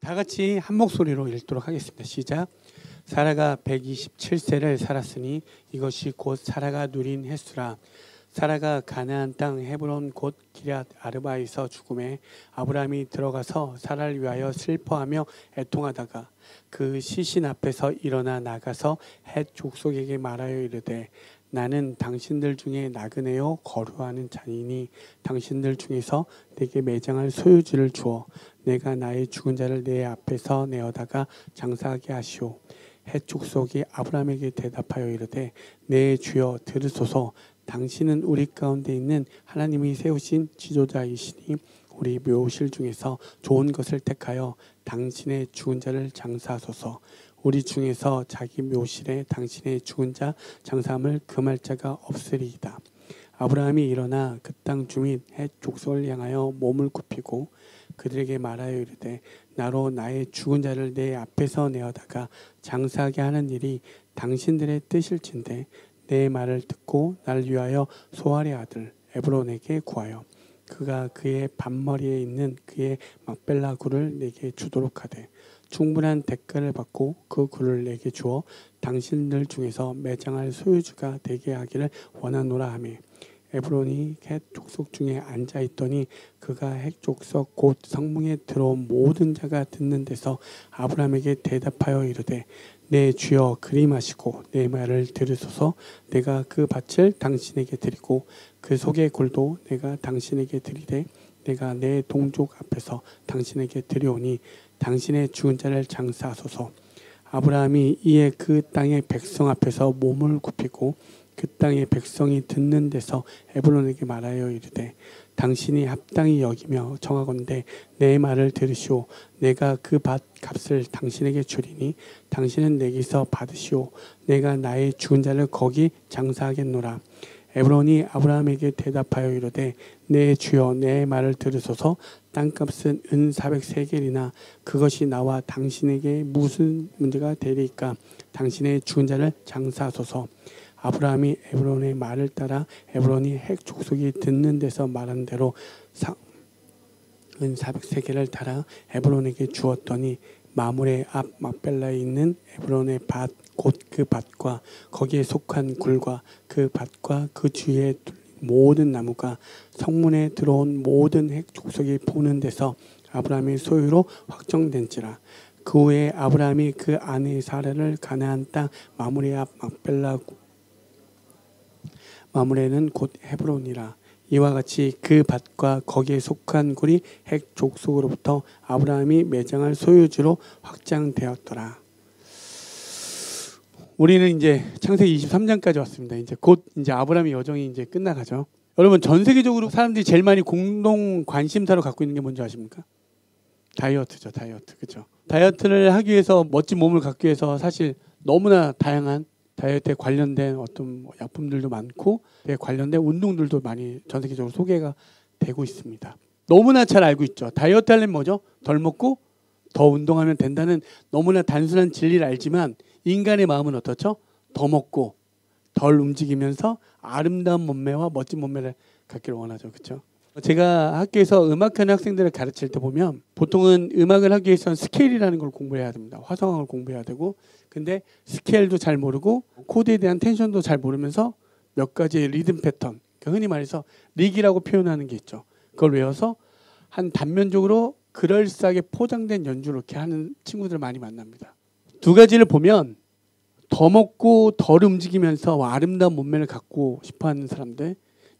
다 같이 한 목소리로 읽도록 하겠습니다. 시작. 사라가 127세를 살았으니 이것이 곧 사라가 누린 횟수라. 사라가 가나안 땅 헤브론 곧 기럇 아르바에서 죽음에 아브라함이 들어가서 사라를 위하여 슬퍼하며 애통하다가 그 시신 앞에서 일어나 나가서 헷 족속에게 말하여 이르되 나는 당신들 중에 나그네요 거류하는 자니니 당신들 중에서 내게 매장할 소유지를 주어 내가 나의 죽은 자를 내 앞에서 내어다가 장사하게 하시오. 헷 족속이 아브라함에게 대답하여 이르되 내 주여 들으소서. 당신은 우리 가운데 있는 하나님이 세우신 지도자이시니 우리 묘실 중에서 좋은 것을 택하여 당신의 죽은 자를 장사하소서. 우리 중에서 자기 묘실에 당신의 죽은 자 장사함을 금할 자가 없으리이다. 아브라함이 일어나 그 땅 주민 헷 족속을 향하여 몸을 굽히고 그들에게 말하여 이르되 나로 나의 죽은 자를 내 앞에서 내어다가 장사하게 하는 일이 당신들의 뜻일진데 내 말을 듣고 나를 위하여 소알의 아들 에브론에게 구하여 그가 그의 반머리에 있는 그의 막벨라 굴을 내게 주도록 하되 충분한 대가를 받고 그 굴을 내게 주어 당신들 중에서 매장할 소유주가 되게 하기를 원하노라 하며 에브론이 헷 족속 중에 앉아 있더니 그가 헷 족속 곧 성문에 들어온 모든 자가 듣는 데서 아브라함에게 대답하여 이르되 내 주여 그리마시고 내 말을 들으소서. 내가 그 밭을 당신에게 드리고 그 속의 굴도 내가 당신에게 드리되 내가 내 동족 앞에서 당신에게 드려오니 당신의 죽은 자를 장사하소서. 아브라함이 이에 그 땅의 백성 앞에서 몸을 굽히고 그 땅의 백성이 듣는 데서 에브론에게 말하여 이르되 당신이 합당히 여기며 정하건대 내 말을 들으시오. 내가 그 밭 값을 당신에게 주리니 당신은 내게서 받으시오. 내가 나의 죽은 자를 거기 장사하겠노라. 에브론이 아브라함에게 대답하여 이르되 내 주여 내 말을 들으소서. 땅값은 은 400세겔이나 그것이 나와 당신에게 무슨 문제가 되리까. 당신의 죽은 자를 장사하소서. 아브라함이 에브론의 말을 따라 에브론이 헷 족속이 듣는 데서 말한 대로 은 400세겔을 달아 에브론에게 주었더니 마므레 앞 막벨라에 있는 에브론의 밭 곧 그 밭과 거기에 속한 굴과 그 밭과 그 주위에 모든 나무가 성문에 들어온 모든 헷 족속이 보는 데서 아브라함의 소유로 확정된지라. 그 후에 아브라함이 그 아내 사라를 가나안 땅 마므레 앞 막벨라 마므레는 곧 헤브론이라. 이와 같이 그 밭과 거기에 속한 굴이 헷 족속으로부터 아브라함이 매장할 소유지로 확장되었더라. 우리는 이제 창세기 23장까지 왔습니다. 이제 곧 이제 아브라함의 여정이 이제 끝나가죠. 여러분 전 세계적으로 사람들이 제일 많이 공동 관심사로 갖고 있는 게 뭔지 아십니까? 다이어트죠, 다이어트. 그렇죠? 다이어트를 하기 위해서 멋진 몸을 갖기 위해서 사실 너무나 다양한 다이어트에 관련된 어떤 약품들도 많고 관련된 운동들도 많이 전 세계적으로 소개가 되고 있습니다. 너무나 잘 알고 있죠. 다이어트 하려면 뭐죠? 덜 먹고 더 운동하면 된다는 너무나 단순한 진리를 알지만 인간의 마음은 어떻죠? 더 먹고 덜 움직이면서 아름다운 몸매와 멋진 몸매를 갖기를 원하죠. 그렇죠? 제가 학교에서 음악하는 학생들을 가르칠 때 보면 보통은 음악을 하기 위해서는 스케일이라는 걸 공부해야 됩니다. 화성학을 공부해야 되고 근데 스케일도 잘 모르고 코드에 대한 텐션도 잘 모르면서 몇 가지의 리듬 패턴, 그러니까 흔히 말해서 릭이라고 표현하는 게 있죠. 그걸 외워서 한 단면적으로 그럴싸하게 포장된 연주를 이렇게 하는 친구들을 많이 만납니다. 두 가지를 보면 더 먹고 덜 움직이면서 아름다운 몸매를 갖고 싶어하는 사람들,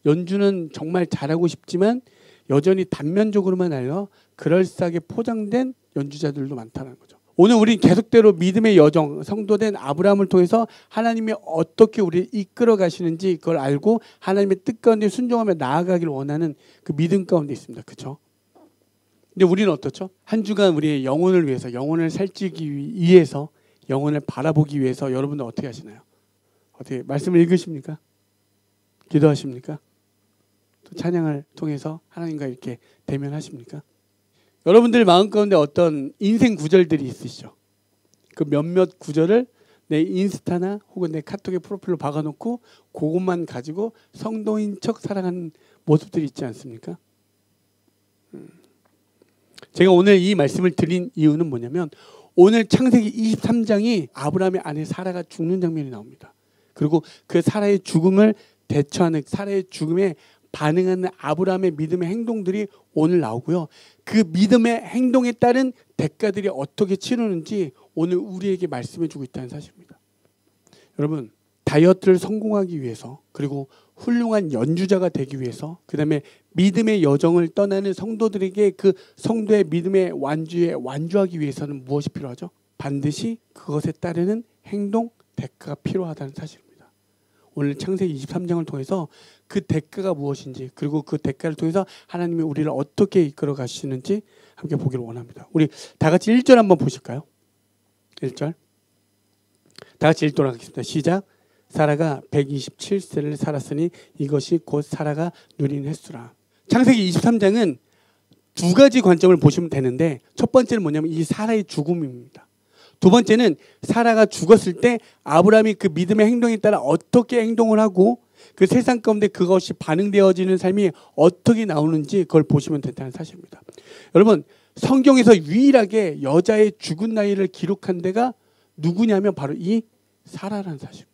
연주는 정말 잘하고 싶지만 여전히 단면적으로만 알려 그럴싸하게 포장된 연주자들도 많다는 거죠. 오늘 우리는 계속대로 믿음의 여정, 성도된 아브라함을 통해서 하나님이 어떻게 우리를 이끌어 가시는지 그걸 알고 하나님의 뜻 가운데 순종하며 나아가기를 원하는 그 믿음 가운데 있습니다. 그렇죠? 근데 우리는 어떻죠? 한 주간 우리의 영혼을 위해서, 영혼을 살찌기 위해서, 영혼을 바라보기 위해서 여러분들 어떻게 하시나요? 어떻게 말씀을 읽으십니까? 기도하십니까? 또 찬양을 통해서 하나님과 이렇게 대면하십니까? 여러분들 마음 가운데 어떤 인생 구절들이 있으시죠? 그 몇몇 구절을 내 인스타나 혹은 내 카톡의 프로필로 박아놓고 그것만 가지고 성도인 척 살아가는 모습들이 있지 않습니까? 제가 오늘 이 말씀을 드린 이유는 뭐냐면 오늘 창세기 23장이 아브라함의 아내 사라가 죽는 장면이 나옵니다. 그리고 그 사라의 죽음을 대처하는, 사라의 죽음에 반응하는 아브라함의 믿음의 행동들이 오늘 나오고요. 그 믿음의 행동에 따른 대가들이 어떻게 치르는지 오늘 우리에게 말씀해 주고 있다는 사실입니다. 여러분, 다이어트를 성공하기 위해서, 그리고 훌륭한 연주자가 되기 위해서, 그 다음에 믿음의 여정을 떠나는 성도들에게 그 성도의 믿음의 완주에 완주하기 위해서는 무엇이 필요하죠? 반드시 그것에 따르는 행동, 대가가 필요하다는 사실입니다. 오늘 창세기 23장을 통해서 그 대가가 무엇인지, 그리고 그 대가를 통해서 하나님이 우리를 어떻게 이끌어 가시는지 함께 보기를 원합니다. 우리 다 같이 1절 한번 보실까요? 1절 다 같이 읽도록 하겠습니다. 시작. 사라가 127세를 살았으니 이것이 곧 사라가 누린 횟수라. 창세기 23장은 두 가지 관점을 보시면 되는데, 첫 번째는 뭐냐면 이 사라의 죽음입니다. 두 번째는 사라가 죽었을 때 아브라함이 그 믿음의 행동에 따라 어떻게 행동을 하고 그 세상 가운데 그것이 반응되어지는 삶이 어떻게 나오는지 그걸 보시면 된다는 사실입니다. 여러분, 성경에서 유일하게 여자의 죽은 나이를 기록한 데가 누구냐면 바로 이 사라라는 사실입니다.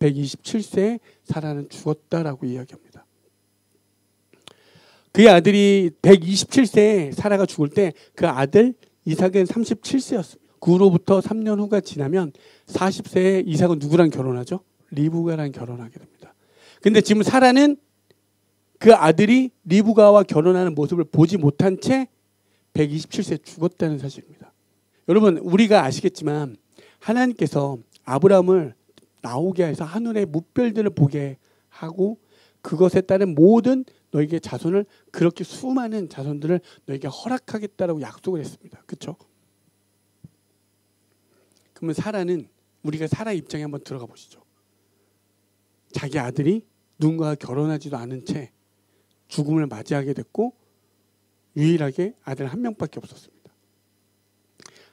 127세에 사라는 죽었다라고 이야기합니다. 그의 아들이 127세에 사라가 죽을 때 그 아들 이삭은 37세였습니다. 그로부터 3년 후가 지나면 40세에 이삭은 누구랑 결혼하죠? 리브가랑 결혼하게 됩니다. 근데 지금 사라는 그 아들이 리브가와 결혼하는 모습을 보지 못한 채 127세에 죽었다는 사실입니다. 여러분, 우리가 아시겠지만 하나님께서 아브라함을 나오게 해서 하늘의 무별들을 보게 하고 그것에 따른 모든 너에게 자손을, 그렇게 수많은 자손들을 너에게 허락하겠다라고 약속을 했습니다. 그렇죠? 그러면 사라는, 우리가 사라 입장에 한번 들어가 보시죠. 자기 아들이 누군가와 결혼하지도 않은 채 죽음을 맞이하게 됐고 유일하게 아들 한 명밖에 없었습니다.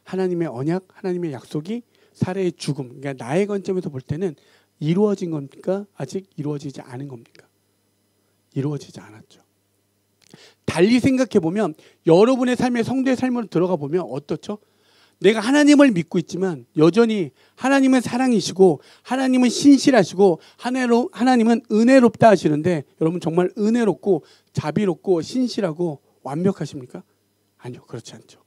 하나님의 언약, 하나님의 약속이 사라의 죽음, 그러니까 나의 관점에서 볼 때는 이루어진 겁니까? 아직 이루어지지 않은 겁니까? 이루어지지 않았죠. 달리 생각해 보면 여러분의 삶의 성도의 삶으로 들어가 보면 어떻죠? 내가 하나님을 믿고 있지만 여전히 하나님은 사랑이시고 하나님은 신실하시고 하나님은 은혜롭다 하시는데, 여러분 정말 은혜롭고 자비롭고 신실하고 완벽하십니까? 아니요, 그렇지 않죠.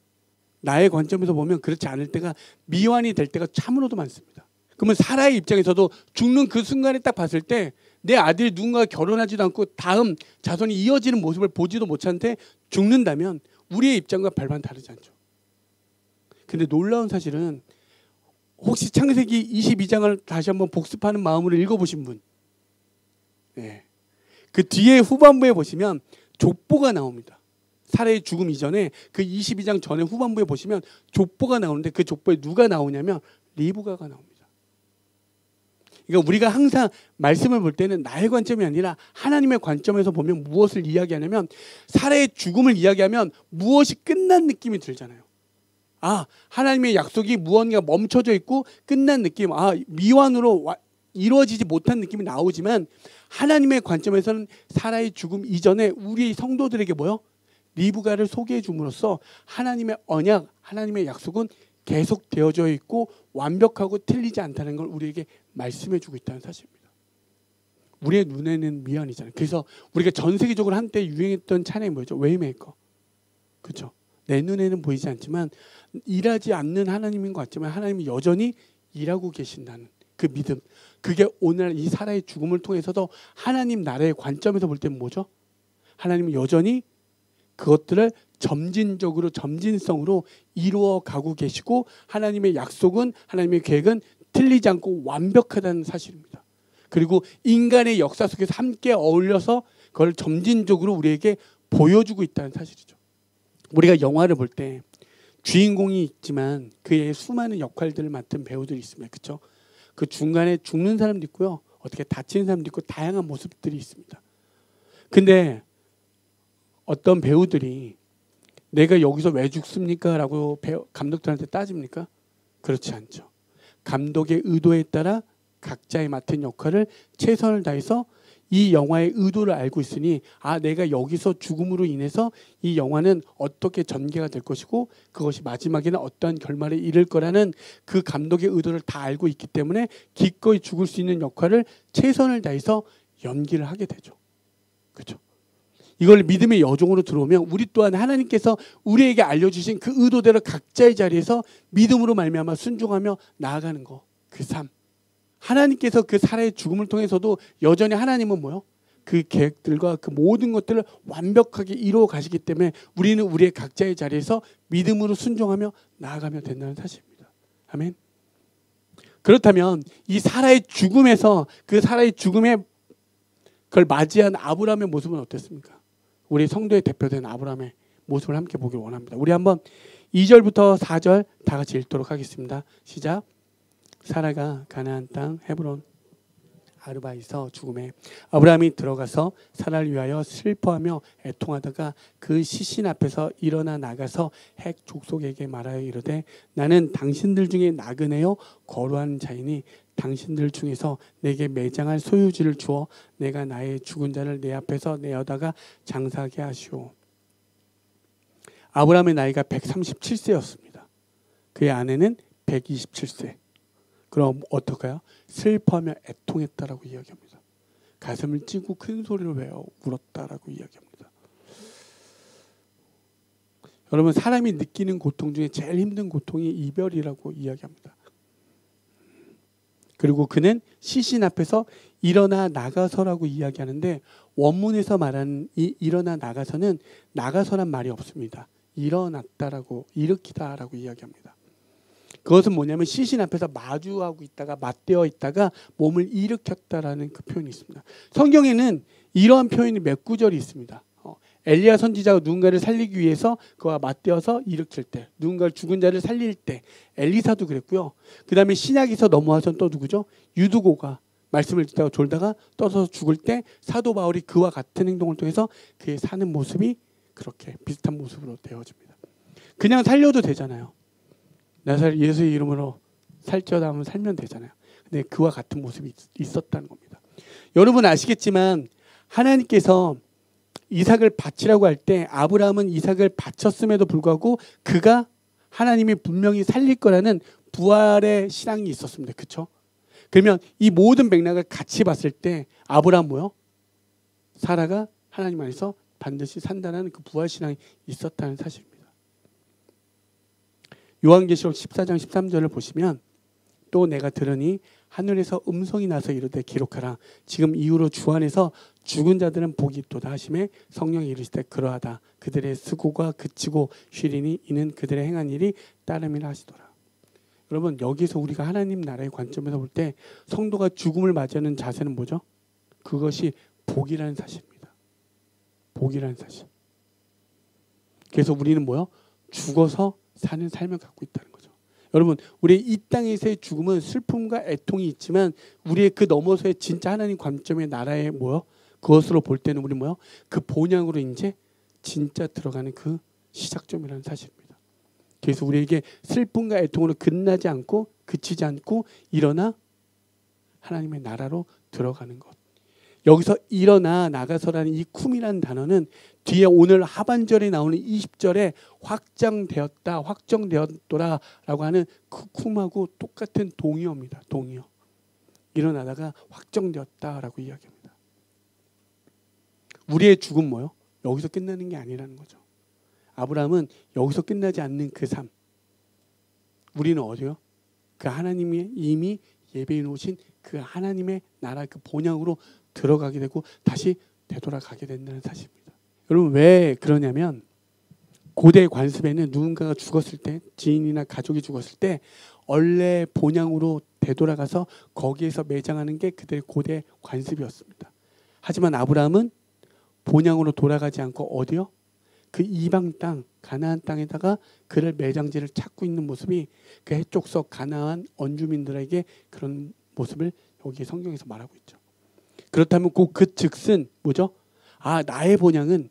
나의 관점에서 보면 그렇지 않을 때가, 미완이 될 때가 참으로도 많습니다. 그러면 사라의 입장에서도 죽는 그 순간에 딱 봤을 때 내 아들이 누군가와 결혼하지도 않고 다음 자손이 이어지는 모습을 보지도 못한 채 죽는다면 우리의 입장과 별반 다르지 않죠. 근데 놀라운 사실은, 혹시 창세기 22장을 다시 한번 복습하는 마음으로 읽어보신 분, 네. 그 뒤에 후반부에 보시면 족보가 나옵니다. 사라의 죽음 이전에 그 22장 전에 후반부에 보시면 족보가 나오는데, 그 족보에 누가 나오냐면 리브가가 나옵니다. 그러니까 우리가 항상 말씀을 볼 때는 나의 관점이 아니라 하나님의 관점에서 보면 무엇을 이야기하냐면, 사라의 죽음을 이야기하면 무엇이 끝난 느낌이 들잖아요. 아, 하나님의 약속이 무언가 멈춰져 있고 끝난 느낌, 미완으로 이루어지지 못한 느낌이 나오지만, 하나님의 관점에서는 사라의 죽음 이전에 우리 성도들에게 뭐요? 리브가를 소개해 줌으로써 하나님의 언약, 하나님의 약속은 계속 되어져 있고 완벽하고 틀리지 않다는 걸 우리에게 말씀해 주고 있다는 사실입니다. 우리의 눈에는 미완이잖아요. 그래서 우리가 전 세계적으로 한때 유행했던 찬양이 뭐였죠? 웨이메이커. 그렇죠? 내 눈에는 보이지 않지만 일하지 않는 하나님인 것 같지만 하나님이 여전히 일하고 계신다는 그 믿음, 그게 오늘 이 사라의 죽음을 통해서도 하나님 나라의 관점에서 볼 때는 뭐죠? 하나님은 여전히 그것들을 점진적으로, 점진성으로 이루어 가고 계시고 하나님의 약속은, 하나님의 계획은 틀리지 않고 완벽하다는 사실입니다. 그리고 인간의 역사 속에서 함께 어울려서 그걸 점진적으로 우리에게 보여주고 있다는 사실이죠. 우리가 영화를 볼 때 주인공이 있지만 그의 수많은 역할들을 맡은 배우들이 있습니다. 그렇죠? 그 중간에 죽는 사람도 있고요, 어떻게 다치는 사람도 있고 다양한 모습들이 있습니다. 근데 어떤 배우들이 내가 여기서 왜 죽습니까? 라고 감독들한테 따집니까? 그렇지 않죠. 감독의 의도에 따라 각자의 맡은 역할을 최선을 다해서 이 영화의 의도를 알고 있으니 내가 여기서 죽음으로 인해서 이 영화는 어떻게 전개가 될 것이고 그것이 마지막에는 어떠한 결말에 이를 거라는 그 감독의 의도를 다 알고 있기 때문에 기꺼이 죽을 수 있는 역할을 최선을 다해서 연기를 하게 되죠. 그렇죠? 이걸 믿음의 여종으로 들어오면 우리 또한 하나님께서 우리에게 알려주신 그 의도대로 각자의 자리에서 믿음으로 말미암아 순종하며 나아가는 거, 그 삶. 하나님께서 그 사라의 죽음을 통해서도 여전히 하나님은 그 계획들과 그 모든 것들을 완벽하게 이루어 가시기 때문에 우리는 우리의 각자의 자리에서 믿음으로 순종하며 나아가면 된다는 사실입니다. 아멘. 그렇다면 이 사라의 죽음에서 그 사라의 죽음에 그걸 맞이한 아브라함의 모습은 어땠습니까? 우리 성도의 대표된 아브라함의 모습을 함께 보길 원합니다. 우리 한번 2절부터 4절 다 같이 읽도록 하겠습니다. 시작. 사라가 가나안 땅 헤브론 아르바에서 죽음에 아브라함이 들어가서 사라를 위하여 슬퍼하며 애통하다가 그 시신 앞에서 일어나 나가서 핵 족속에게 말하여 이르되 나는 당신들 중에 나그네요 거루한 자이니 당신들 중에서 내게 매장할 소유지를 주어 내가 나의 죽은 자를 내 앞에서 내어다가 장사하게 하시오. 아브라함의 나이가 137세였습니다. 그의 아내는 127세. 그럼 어떨까요? 슬퍼하며 애통했다라고 이야기합니다. 가슴을 찌고 큰 소리를 외어 울었다라고 이야기합니다. 여러분, 사람이 느끼는 고통 중에 제일 힘든 고통이 이별이라고 이야기합니다. 그리고 그는 시신 앞에서 일어나 나가서라고 이야기하는데 원문에서 말하는 이 일어나 나가서는 나가서란 말이 없습니다. 일어났다라고 일으키다라고 이야기합니다. 그것은 뭐냐면 시신 앞에서 마주하고 있다가 맞대어 있다가 몸을 일으켰다라는 그 표현이 있습니다. 성경에는 이러한 표현이 몇 구절이 있습니다. 엘리야 선지자가 누군가를 살리기 위해서 그와 맞대어서 일으킬 때, 누군가를 죽은 자를 살릴 때, 엘리사도 그랬고요. 그 다음에 신약에서 넘어와서는 또 누구죠? 유두고가 말씀을 듣다가 졸다가 떠서 죽을 때 사도 바울이 그와 같은 행동을 통해서 그의 사는 모습이 그렇게 비슷한 모습으로 되어집니다. 그냥 살려도 되잖아요. 나사렛 예수의 이름으로 살쪄다 하면 살면 되잖아요. 근데 그와 같은 모습이 있었다는 겁니다. 여러분 아시겠지만 하나님께서 이삭을 바치라고 할 때 아브라함은 이삭을 바쳤음에도 불구하고 그가 하나님이 분명히 살릴 거라는 부활의 신앙이 있었습니다. 그렇죠? 그러면 이 모든 맥락을 같이 봤을 때 아브라함 사라가 하나님 안에서 반드시 산다는 그 부활 신앙이 있었다는 사실입니다. 요한계시록 14장 13절을 보시면 또 내가 들으니 하늘에서 음성이 나서 이르되 기록하라. 지금 이후로 주 안에서 죽은 자들은 복이 있도다 하심에 성령이 이르시되 그러하다. 그들의 수고가 그치고 쉬리니 이는 그들의 행한 일이 따름이라 하시더라. 여러분 여기서 우리가 하나님 나라의 관점에서 볼 때 성도가 죽음을 맞이하는 자세는 뭐죠? 그것이 복이라는 사실입니다. 복이라는 사실. 그래서 우리는 죽어서 사는 삶을 갖고 있다는 거죠. 여러분 우리의 이 땅에서의 죽음은 슬픔과 애통이 있지만 우리의 그 너머서의 진짜 하나님 관점의 나라의 그것으로 볼 때는 우리 그 본향으로 이제 진짜 들어가는 그 시작점이라는 사실입니다. 그래서 우리에게 슬픔과 애통으로 끝나지 않고 그치지 않고 일어나 하나님의 나라로 들어가는 것. 여기서 일어나 나가서라는 이 쿰이라는 단어는 뒤에 오늘 하반절에 나오는 20절에 확장되었다, 확정되었더라라고 하는 그 쿰하고 똑같은 동의어입니다. 동의어. 일어나다가 확정되었다라고 이야기합니다. 우리의 죽음 여기서 끝나는 게 아니라는 거죠. 아브라함은 여기서 끝나지 않는 그 삶. 우리는 어디요? 그 하나님이 이미 예배해 놓으신 그 하나님의 나라 그 본향으로 들어가게 되고 다시 되돌아가게 된다는 사실입니다. 여러분 왜 그러냐면 고대 관습에는 누군가가 죽었을 때 지인이나 가족이 죽었을 때 원래 본향으로 되돌아가서 거기에서 매장하는 게 그들의 고대 관습이었습니다. 하지만 아브라함은 본향으로 돌아가지 않고 어디요? 그 이방 땅 가나안 땅에다가 그를 매장지를 찾고 있는 모습이 그 해족속 가나안 원주민들에게 그런 모습을 여기 성경에서 말하고 있죠. 그렇다면 그 즉슨 뭐죠? 나의 본향은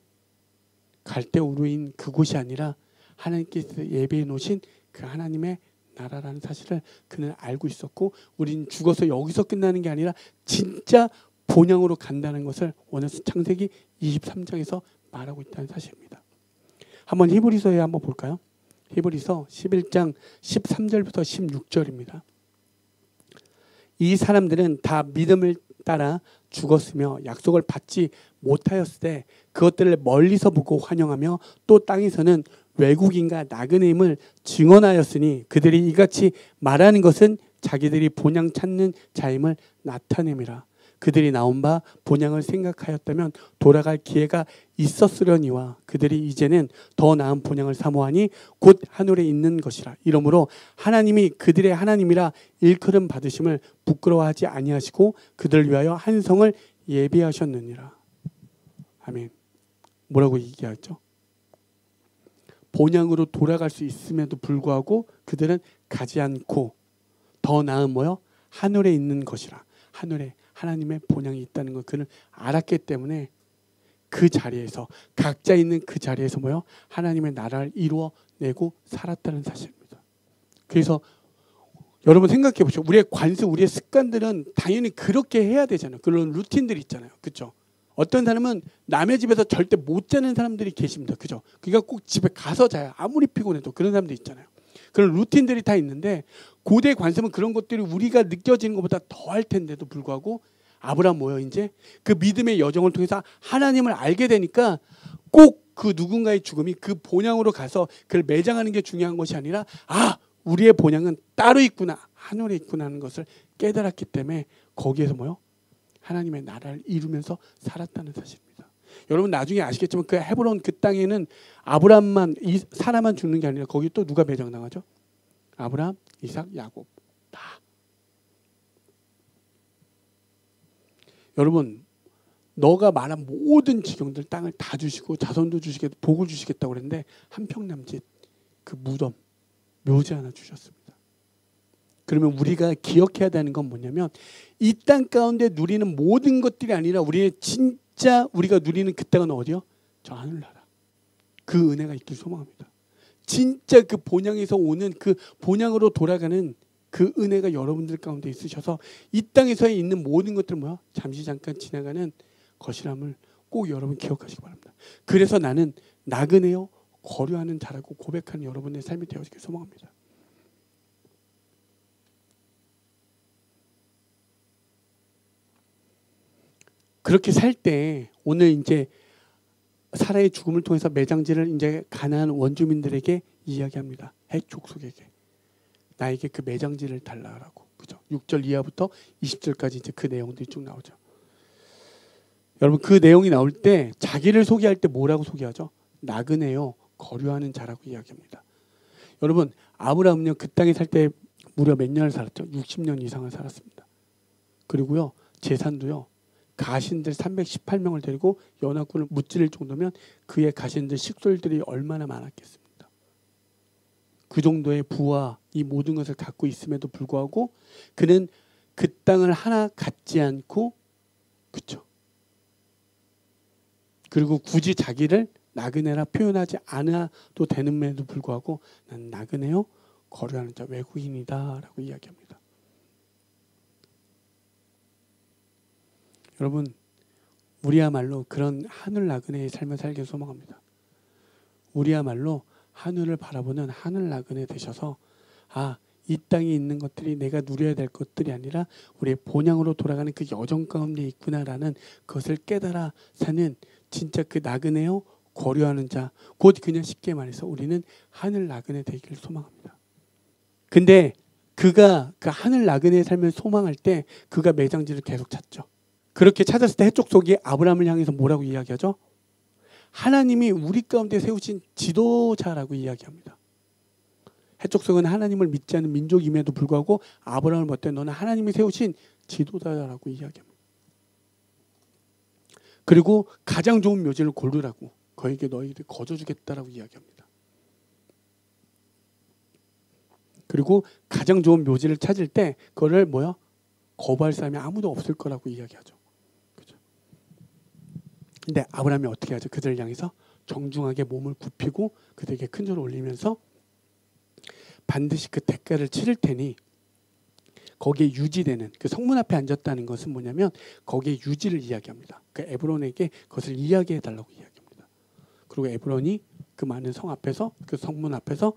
갈대우루인 그곳이 아니라 하나님께서 예배해 놓으신 그 하나님의 나라라는 사실을 그는 알고 있었고 우리는 죽어서 여기서 끝나는 게 아니라 진짜 본향으로 간다는 것을 오늘 창세기 23장에서 말하고 있다는 사실입니다. 한번 히브리서에 한번 볼까요? 히브리서 11장 13절부터 16절입니다. 이 사람들은 다 믿음을 따라 죽었으며 약속을 받지 못하였을 때 그것들을 멀리서 보고 환영하며 또 땅에서는 외국인과 나그네임을 증언하였으니 그들이 이같이 말하는 것은 자기들이 본향 찾는 자임을 나타냄이라. 그들이 나온 바 본향을 생각하였다면 돌아갈 기회가 있었으려니와 그들이 이제는 더 나은 본향을 사모하니 곧 하늘에 있는 것이라. 이러므로 하나님이 그들의 하나님이라 일컬음 받으심을 부끄러워하지 아니하시고 그들을 위하여 한 성을 예비하셨느니라. 아멘. 뭐라고 얘기하죠? 본향으로 돌아갈 수 있음에도 불구하고 그들은 가지 않고 더 나은 뭐요? 하늘에 있는 것이라. 하늘에 하나님의 본향이 있다는 걸 그는 알았기 때문에 그 자리에서 각자 있는 그 자리에서 뭐요? 하나님의 나라를 이루어내고 살았다는 사실입니다. 그래서 여러분 생각해 보시죠. 우리의 관습, 우리의 습관들은 당연히 그렇게 해야 되잖아요. 그런 루틴들이 있잖아요. 그렇죠? 어떤 사람은 남의 집에서 절대 못 자는 사람들이 계십니다. 그죠? 그러니까 꼭 집에 가서 자요. 아무리 피곤해도 그런 사람들 있잖아요. 그런 루틴들이 다 있는데 고대 관습은 그런 것들이 우리가 느껴지는 것보다 더할 텐데도 불구하고 아브라함 뭐예요? 이제 그 믿음의 여정을 통해서 하나님을 알게 되니까 꼭 그 누군가의 죽음이 그 본향으로 가서 그를 매장하는 게 중요한 것이 아니라 우리의 본향은 따로 있구나, 하늘에 있구나 하는 것을 깨달았기 때문에 거기에서 뭐요? 하나님의 나라를 이루면서 살았다는 사실입니다. 여러분 나중에 아시겠지만 그 헤브론 그 땅에는 아브라함만 사라만 죽는 게 아니라 거기 또 누가 매장당하죠? 아브라함, 이삭, 야곱 다. 여러분 너가 말한 모든 지경들 땅을 다 주시고 자손도 주시겠다, 복을 주시겠다고 그랬는데 한평남짓 그 무덤 묘지 하나 주셨습니다. 그러면 우리가 기억해야 되는 건 뭐냐면 이 땅 가운데 누리는 모든 것들이 아니라 우리의 진짜 우리가 누리는 그 땅은 어디요? 저 하늘나라. 그 은혜가 있길 소망합니다. 진짜 그 본향에서 오는 그 본향으로 돌아가는 그 은혜가 여러분들 가운데 있으셔서 이 땅에서 있는 모든 것들 뭐야? 잠시 잠깐 지나가는 것이람을 꼭 여러분 기억하시기 바랍니다. 그래서 나는 나그네요 거류하는 자라고 고백하는 여러분의 삶이 되어지길 소망합니다. 그렇게 살 때 오늘 이제 사라의 죽음을 통해서 매장지를 이제 가나안 원주민들에게 이야기합니다. 헷 족속에게 나에게 그 매장지를 달라라고. 그죠? 6절 이하부터 20절까지 이제 그 내용들이 쭉 나오죠. 여러분 그 내용이 나올 때 자기를 소개할 때 뭐라고 소개하죠? 나그네요 거류하는 자라고 이야기합니다. 여러분 아브라함은요 그 땅에 살 때 무려 몇 년을 살았죠? 60년 이상을 살았습니다. 그리고요 재산도요 가신들 318명을 데리고 연합군을 무찌를 정도면 그의 가신들 식솔들이 얼마나 많았겠습니까? 그 정도의 부와 이 모든 것을 갖고 있음에도 불구하고 그는 그 땅을 하나 갖지 않고 그렇죠. 그리고 굳이 자기를 나그네라 표현하지 않아도 되는데도 불구하고 난 나그네요 거류하는 자 외국인이다라고 이야기합니다. 여러분 우리야말로 그런 하늘 나그네의 삶을 살길 소망합니다. 우리야말로 하늘을 바라보는 하늘 나그네 되셔서 이 땅에 있는 것들이 내가 누려야 될 것들이 아니라 우리의 본향으로 돌아가는 그 여정 가운데 있구나라는 것을 깨달아 사는 진짜 그 나그네요 거류하는 자, 곧 그냥 쉽게 말해서 우리는 하늘 나그네 되기를 소망합니다. 근데 그가 그 하늘 나그네의 삶을 소망할 때 그가 매장지를 계속 찾죠. 그렇게 찾았을 때 해족속이 아브라함을 향해서 뭐라고 이야기하죠? 하나님이 우리 가운데 세우신 지도자라고 이야기합니다. 해족속은 하나님을 믿지 않는 민족임에도 불구하고 아브라함을 볼 때 너는 하나님이 세우신 지도자라고 이야기합니다. 그리고 가장 좋은 묘지를 고르라고 거에게 너희를 거저주겠다라고 이야기합니다. 그리고 가장 좋은 묘지를 찾을 때 그거를 뭐야? 거부할 사람이 아무도 없을 거라고 이야기하죠. 그죠? 근데 아브라함이 어떻게 하죠? 그들을 향해서 정중하게 몸을 굽히고 그들에게 큰절을 올리면서 반드시 그 대가를 치를 테니 거기에 유지되는 그 성문 앞에 앉았다는 것은 뭐냐면 거기에 유지를 이야기합니다. 그 에브론에게 그것을 이야기해 달라고 이야기합니다. 그리고 에브론이 그 많은 성 앞에서 그 성문 앞에서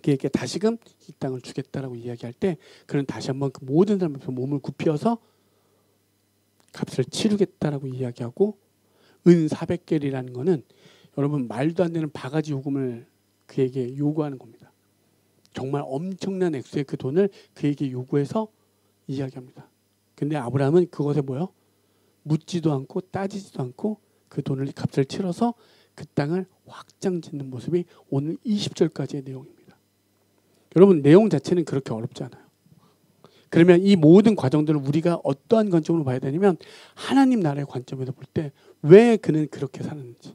그에게 다시금 이 땅을 주겠다라고 이야기할 때 그는 다시 한번 그 모든 사람 앞에서 몸을 굽히어서 값을 치르겠다라고 이야기하고 은 400개리라는 거는 여러분 말도 안 되는 바가지 요금을 그에게 요구하는 겁니다. 정말 엄청난 액수의 그 돈을 그에게 요구해서 이야기합니다. 근데 아브라함은 그것에 뭐요? 묻지도 않고 따지지도 않고 그 돈을 값을 치러서 그 땅을 확장 짓는 모습이 오늘 20절까지의 내용입니다. 여러분 내용 자체는 그렇게 어렵지 않아요. 그러면 이 모든 과정들을 우리가 어떠한 관점으로 봐야 되냐면 하나님 나라의 관점에서 볼 때 왜 그는 그렇게 살았는지.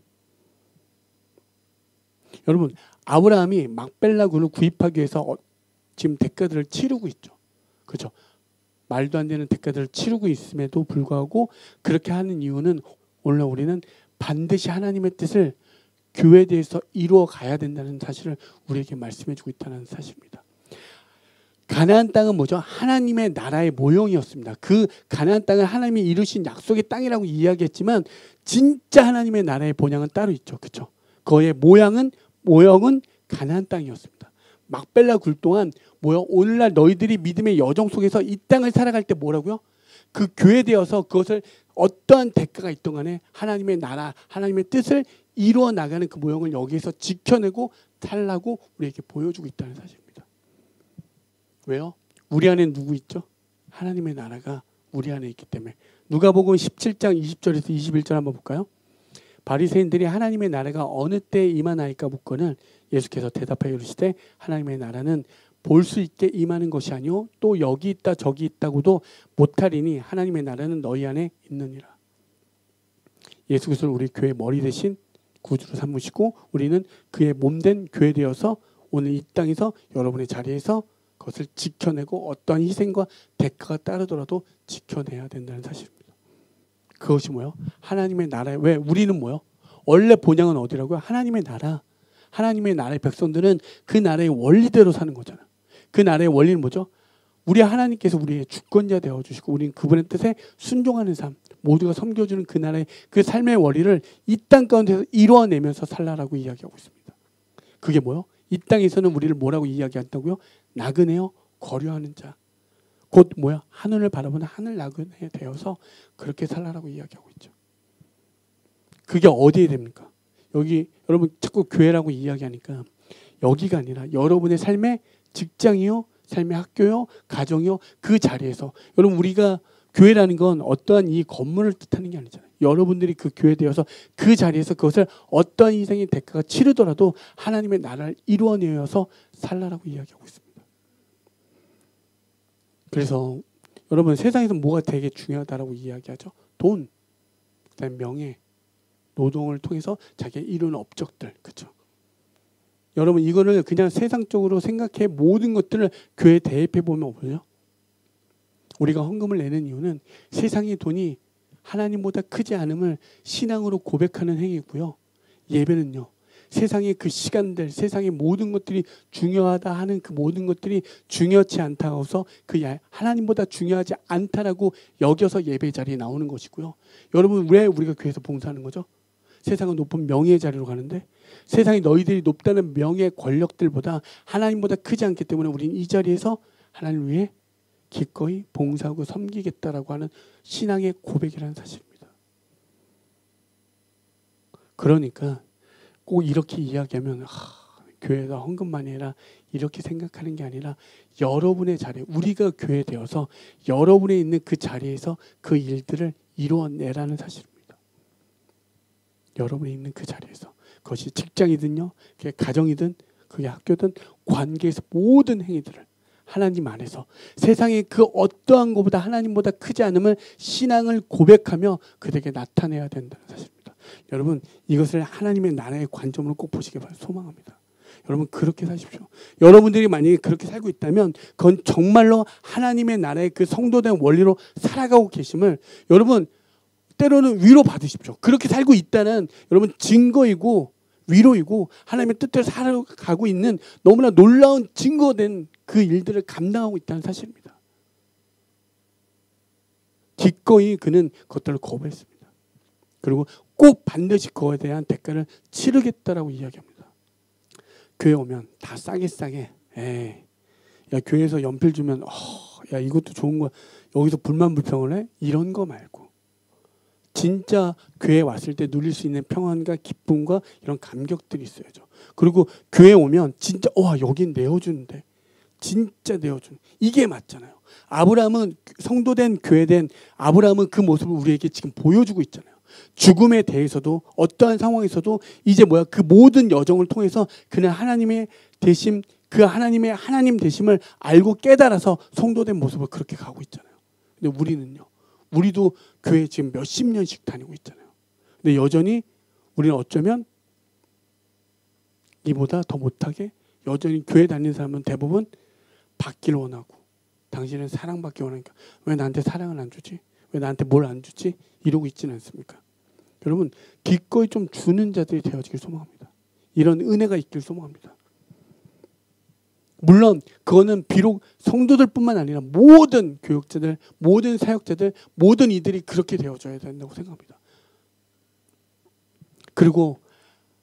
여러분 아브라함이 막벨라군을 구입하기 위해서 지금 대가들을 치르고 있죠. 그렇죠? 말도 안 되는 대가들을 치르고 있음에도 불구하고 그렇게 하는 이유는 오늘 우리는 반드시 하나님의 뜻을 교회에 대해서 이루어 가야 된다는 사실을 우리에게 말씀해 주고 있다는 사실입니다. 가나안 땅은 뭐죠? 하나님의 나라의 모형이었습니다. 그 가나안 땅을 하나님이 이루신 약속의 땅이라고 이야기했지만 진짜 하나님의 나라의 본향은 따로 있죠. 그렇죠? 그의 모형은 가나안 땅이었습니다. 막벨라 굴 동안 오늘날 너희들이 믿음의 여정 속에서 이 땅을 살아갈 때 뭐라고요? 그 교회되어서 그것을 어떠한 대가가 있던 간에 하나님의 나라, 하나님의 뜻을 이루어 나가는 그 모형을 여기에서 지켜내고 살라고 우리에게 보여주고 있다는 사실입니다. 왜요? 우리 안에 누구 있죠? 하나님의 나라가 우리 안에 있기 때문에. 누가복음 17장 20절에서 21절 한번 볼까요? 바리새인들이 하나님의 나라가 어느 때에 임하나이까 묻거늘 예수께서 대답하여 이르시되 하나님의 나라는 볼 수 있게 임하는 것이 아니요 또 여기 있다 저기 있다고도 못하리니 하나님의 나라는 너희 안에 있느니라. 예수 그리스도를 우리 교회 머리 대신 구주로 삼으시고 우리는 그의 몸된 교회 되어서 오늘 이 땅에서 여러분의 자리에서 그것을 지켜내고 어떠한 희생과 대가가 따르더라도 지켜내야 된다는 사실입니다. 그것이 뭐요? 하나님의 나라에 왜 우리는 뭐요? 원래 본향은 어디라고요? 하나님의 나라. 하나님의 나라의 백성들은 그 나라의 원리대로 사는 거잖아요. 그 나라의 원리는 뭐죠? 우리 하나님께서 우리의 주권자 되어주시고 우리는 그분의 뜻에 순종하는 삶, 모두가 섬겨주는 그 나라의 그 삶의 원리를 이 땅 가운데서 이루어내면서 살라라고 이야기하고 있습니다. 그게 뭐요? 이 땅에서는 우리를 뭐라고 이야기한다고요? 나그네요 거류하는 자. 곧 뭐야? 하늘을 바라보는 하늘 나그네 되어서 그렇게 살라라고 이야기하고 있죠. 그게 어디에 됩니까? 여기 여러분 자꾸 교회라고 이야기하니까 여기가 아니라 여러분의 삶의 직장이요, 삶의 학교요, 가정이요, 그 자리에서 여러분 우리가 교회라는 건 어떠한 이 건물을 뜻하는 게 아니잖아요. 여러분들이 그 교회 되어서 그 자리에서 그것을 어떠한 희생의 대가가 치르더라도 하나님의 나라를 이루어내어서 살라라고 이야기하고 있습니다. 그래서 여러분 세상에서 뭐가 되게 중요하다라고 이야기하죠? 돈, 그다음에 명예, 노동을 통해서 자기가 이룬 업적들, 그렇죠? 여러분 이거를 그냥 세상적으로 생각해 모든 것들을 교회에 대입해 보면 뭐죠? 우리가 헌금을 내는 이유는 세상의 돈이 하나님보다 크지 않음을 신앙으로 고백하는 행위고요. 예배는요. 세상의 그 시간들, 세상의 모든 것들이 중요하다 하는 그 모든 것들이 중요치 않다고 해서 그 하나님보다 중요하지 않다라고 여겨서 예배 자리에 나오는 것이고요. 여러분 왜 우리가 교회에서 봉사하는 거죠? 세상은 높은 명예의 자리로 가는데 세상이 너희들이 높다는 명예 권력들보다 하나님보다 크지 않기 때문에 우리는 이 자리에서 하나님을 위해 기꺼이 봉사하고 섬기겠다라고 하는 신앙의 고백이라는 사실입니다. 그러니까 꼭 이렇게 이야기하면 교회가 헌금만이 아니라 이렇게 생각하는 게 아니라 여러분의 자리, 우리가 교회 되어서 여러분의 있는 그 자리에서 그 일들을 이루어내라는 사실입니다. 여러분이 있는 그 자리에서 그것이 직장이든요, 그게 가정이든 그게 학교든 관계에서 모든 행위들을 하나님 안에서 세상의 그 어떠한 것보다 하나님보다 크지 않음을 신앙을 고백하며 그들에게 나타내야 된다는 사실입니다. 여러분 이것을 하나님의 나라의 관점으로 꼭 보시길 소망합니다. 여러분 그렇게 사십시오. 여러분들이 만약에 그렇게 살고 있다면 그건 정말로 하나님의 나라의 그 성도된 원리로 살아가고 계심을 여러분 때로는 위로 받으십시오. 그렇게 살고 있다는 여러분 증거이고 위로이고 하나님의 뜻대로 살아가고 있는 너무나 놀라운 증거된 그 일들을 감당하고 있다는 사실입니다. 기꺼이 그는 그것들을 거부했습니다. 그리고 꼭 반드시 그거에 대한 대가를 치르겠다라고 이야기합니다. 교회 오면 다 싸게 야 교회에서 연필 주면 야 이것도 좋은 거야. 여기서 불만 불평을 해? 이런 거 말고 진짜 교회에 왔을 때 누릴 수 있는 평안과 기쁨과 이런 감격들이 있어야죠. 그리고 교회 오면 진짜 와 여긴 내어주는데 진짜 내어주는 이게 맞잖아요. 아브라함은 성도된 교회된 아브라함은 그 모습을 우리에게 지금 보여주고 있잖아요. 죽음에 대해서도 어떠한 상황에서도 이제 그 모든 여정을 통해서 그는 하나님의 대심 그 하나님의 하나님 되심을 알고 깨달아서 성도된 모습을 그렇게 가고 있잖아요. 근데 우리는요. 우리도 교회 지금 몇십 년씩 다니고 있잖아요. 근데 여전히 우리는 어쩌면 이보다 더 못하게 여전히 교회 다니는 사람은 대부분 받기를 원하고 당신은 사랑받기 원하니까 왜 나한테 사랑을 안 주지? 왜 나한테 뭘 안 주지? 이러고 있지는 않습니까? 여러분 기꺼이 좀 주는 자들이 되어지길 소망합니다. 이런 은혜가 있길 소망합니다. 물론 그거는 비록 성도들뿐만 아니라 모든 교육자들, 모든 사역자들, 모든 이들이 그렇게 되어져야 된다고 생각합니다. 그리고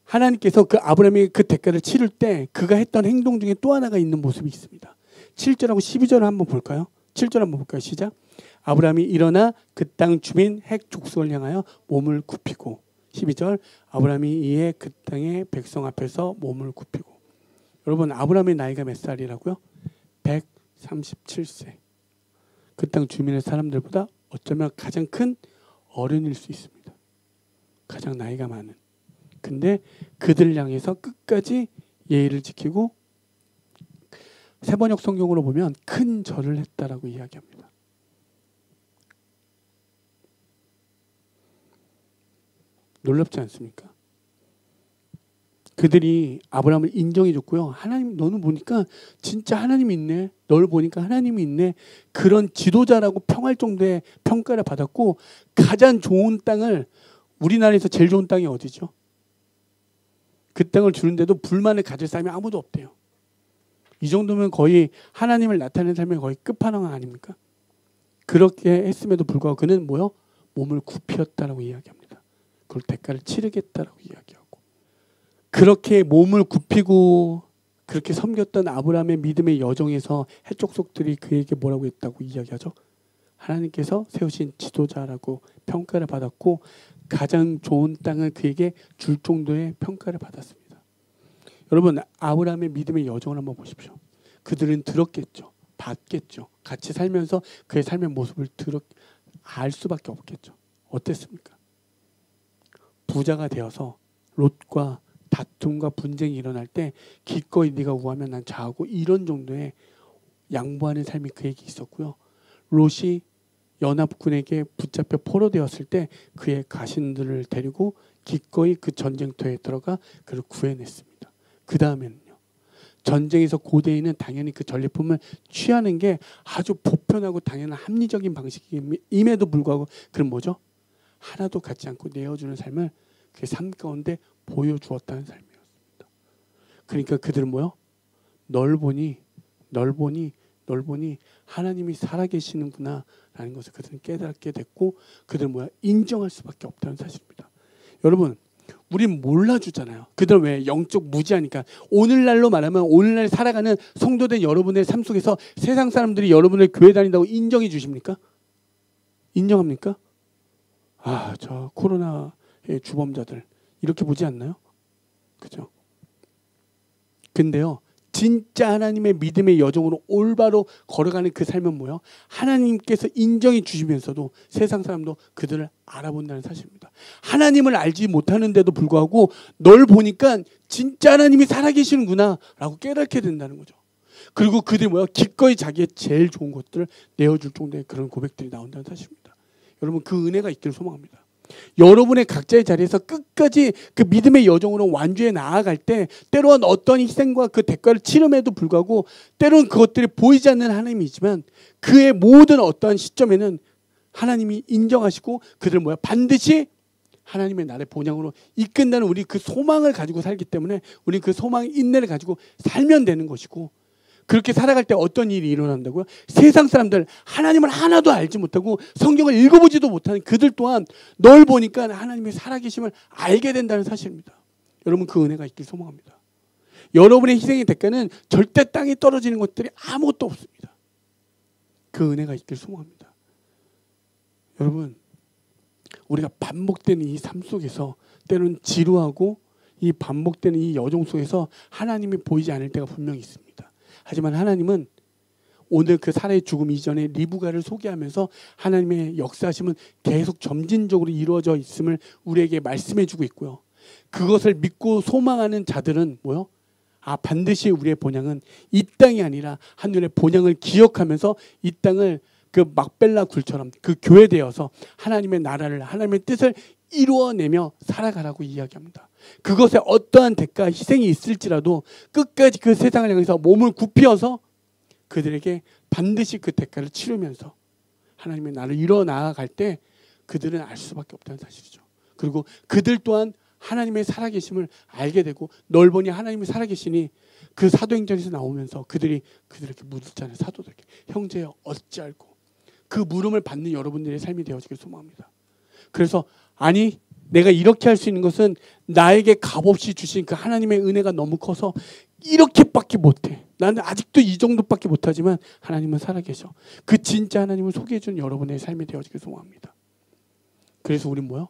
하나님께서 그 아브라함이 그 대가를 치를 때 그가 했던 행동 중에 또 하나가 있는 모습이 있습니다. 7절하고 12절을 한번 볼까요? 7절 한번 볼까요? 시작. 아브라함이 일어나 그 땅 주민 핵 족속을 향하여 몸을 굽히고 12절 아브라함이 이에 그 땅의 백성 앞에서 몸을 굽히고 여러분 아브라함의 나이가 몇 살이라고요? 137세. 그 땅 주민의 사람들보다 어쩌면 가장 큰 어른일 수 있습니다. 가장 나이가 많은. 근데 그들을 향해서 끝까지 예의를 지키고 세번역 성경으로 보면 큰 절을 했다라고 이야기합니다. 놀랍지 않습니까? 그들이 아브라함을 인정해 줬고요. 하나님 너는 보니까 진짜 하나님이 있네. 널 보니까 하나님이 있네. 그런 지도자라고 평할 정도의 평가를 받았고 가장 좋은 땅을 우리나라에서 제일 좋은 땅이 어디죠? 그 땅을 주는데도 불만을 가질 사람이 아무도 없대요. 이 정도면 거의 하나님을 나타내는 삶의 거의 끝판왕 아닙니까? 그렇게 했음에도 불구하고 그는 뭐요? 몸을 굽히었다라고 이야기합니다. 그걸 대가를 치르겠다라고 이야기하고 그렇게 몸을 굽히고 그렇게 섬겼던 아브라함의 믿음의 여정에서 해족속들이 그에게 뭐라고 했다고 이야기하죠? 하나님께서 세우신 지도자라고 평가를 받았고 가장 좋은 땅을 그에게 줄 정도의 평가를 받았습니다. 여러분 아브라함의 믿음의 여정을 한번 보십시오. 그들은 들었겠죠. 봤겠죠. 같이 살면서 그의 삶의 모습을 알 수밖에 없겠죠. 어땠습니까? 부자가 되어서 롯과 다툼과 분쟁이 일어날 때 기꺼이 네가 우하면 난 좌하고 이런 정도의 양보하는 삶이 그에게 있었고요. 롯이 연합군에게 붙잡혀 포로되었을 때 그의 가신들을 데리고 기꺼이 그 전쟁터에 들어가 그를 구해냈습니다. 그 다음에는요. 전쟁에서 고대인은 당연히 그 전리품을 취하는 게 아주 보편하고 당연한 합리적인 방식임에도 불구하고 그는 뭐죠? 하나도 갖지 않고 내어주는 삶을 그 삶 가운데 보여주었다는 삶이었습니다. 그러니까 그들은 뭐요? 널 보니 하나님이 살아계시는구나 라는 것을 그들은 깨닫게 됐고 그들은 뭐야? 인정할 수밖에 없다는 사실입니다. 여러분 우린 몰라주잖아요. 그들은 왜? 영적 무지하니까. 오늘날로 말하면 오늘날 살아가는 성도된 여러분의 삶 속에서 세상 사람들이 여러분을 교회 다닌다고 인정해 주십니까? 인정합니까? 아, 저 코로나의 주범자들 이렇게 보지 않나요? 그죠? 근데요. 진짜 하나님의 믿음의 여정으로 올바로 걸어가는 그 삶은 뭐예요? 하나님께서 인정해 주시면서도 세상 사람도 그들을 알아본다는 사실입니다. 하나님을 알지 못하는데도 불구하고 널 보니까 진짜 하나님이 살아계시는구나 라고 깨닫게 된다는 거죠. 그리고 그들이 뭐야? 기꺼이 자기의 제일 좋은 것들을 내어줄 정도의 그런 고백들이 나온다는 사실입니다. 여러분 그 은혜가 있기를 소망합니다. 여러분의 각자의 자리에서 끝까지 그 믿음의 여정으로 완주해 나아갈 때 때로는 어떤 희생과 그 대가를 치름에도 불구하고 때로는 그것들이 보이지 않는 하나님이지만 그의 모든 어떠한 시점에는 하나님이 인정하시고 그들을 뭐야 반드시 하나님의 나라의 본향으로 이끈다는 우리 그 소망을 가지고 살기 때문에 우리 그 소망 인내를 가지고 살면 되는 것이고 그렇게 살아갈 때 어떤 일이 일어난다고요? 세상 사람들, 하나님을 하나도 알지 못하고 성경을 읽어보지도 못하는 그들 또한 널 보니까 하나님의 살아계심을 알게 된다는 사실입니다. 여러분, 그 은혜가 있길 소망합니다. 여러분의 희생의 대가는 절대 땅에 떨어지는 것들이 아무것도 없습니다. 그 은혜가 있길 소망합니다. 여러분, 우리가 반복되는 이 삶 속에서 때로는 지루하고 이 반복되는 이 여정 속에서 하나님이 보이지 않을 때가 분명히 있습니다. 하지만 하나님은 오늘 그 사라의 죽음 이전에 리브가를 소개하면서 하나님의 역사하심은 계속 점진적으로 이루어져 있음을 우리에게 말씀해 주고 있고요. 그것을 믿고 소망하는 자들은 뭐요? 반드시 우리의 본향은 이 땅이 아니라 하늘의 본향을 기억하면서 이 땅을 그 막벨라 굴처럼 그 교회되어서 하나님의 나라를, 하나님의 뜻을 이루어내며 살아가라고 이야기합니다. 그것에 어떠한 대가, 희생이 있을지라도 끝까지 그 세상을 향해서 몸을 굽히어서 그들에게 반드시 그 대가를 치르면서 하나님의 나라를 이뤄나갈 때 그들은 알 수밖에 없다는 사실이죠. 그리고 그들 또한 하나님의 살아계심을 알게 되고 널 보니 하나님이 살아계시니 그 사도행전에서 나오면서 그들이 그들에게 묻잖아요. 사도들에게 형제여 어찌알고 그 물음을 받는 여러분들의 삶이 되어지길 소망합니다. 그래서 아니 내가 이렇게 할 수 있는 것은 나에게 값없이 주신 그 하나님의 은혜가 너무 커서 이렇게밖에 못해. 나는 아직도 이 정도밖에 못하지만 하나님은 살아계셔. 그 진짜 하나님을 소개해주는 여러분의 삶이 되어지길 소망합니다. 그래서 우린 뭐요?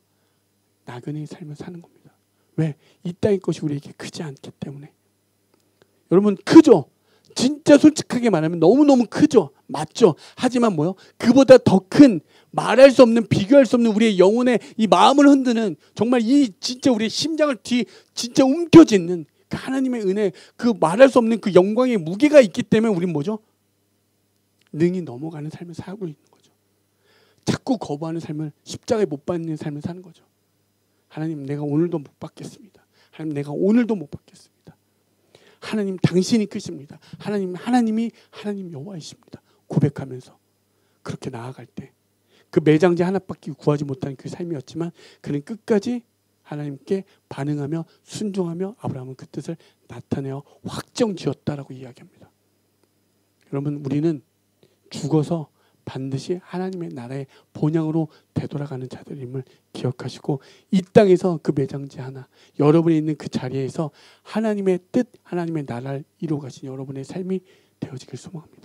나그네의 삶을 사는 겁니다. 왜? 이 땅의 것이 우리에게 크지 않기 때문에. 여러분 크죠? 진짜 솔직하게 말하면 너무너무 크죠? 맞죠? 하지만 뭐요? 그보다 더 큰 말할 수 없는 비교할 수 없는 우리의 영혼의 이 마음을 흔드는 정말 이 진짜 우리의 심장을 진짜 움켜쥐는 그 하나님의 은혜, 그 말할 수 없는 그 영광의 무게가 있기 때문에 우린 뭐죠? 능히 넘어가는 삶을 살고 있는 거죠. 자꾸 거부하는 삶을 십자가에 못 박는 삶을 사는 거죠. 하나님 내가 오늘도 못 받겠습니다. 하나님 내가 오늘도 못 받겠습니다. 하나님 당신이 크십니다. 하나님이 하나님 여호와이십니다. 고백하면서 그렇게 나아갈 때 그 매장제 하나밖에 구하지 못한 그 삶이었지만 그는 끝까지 하나님께 반응하며 순종하며 아브라함은 그 뜻을 나타내어 확정지었다라고 이야기합니다. 여러분 우리는 죽어서 반드시 하나님의 나라의 본향으로 되돌아가는 자들임을 기억하시고 이 땅에서 그 매장제 하나 여러분이 있는 그 자리에서 하나님의 뜻 하나님의 나라를 이루어 가신 여러분의 삶이 되어지길 소망합니다.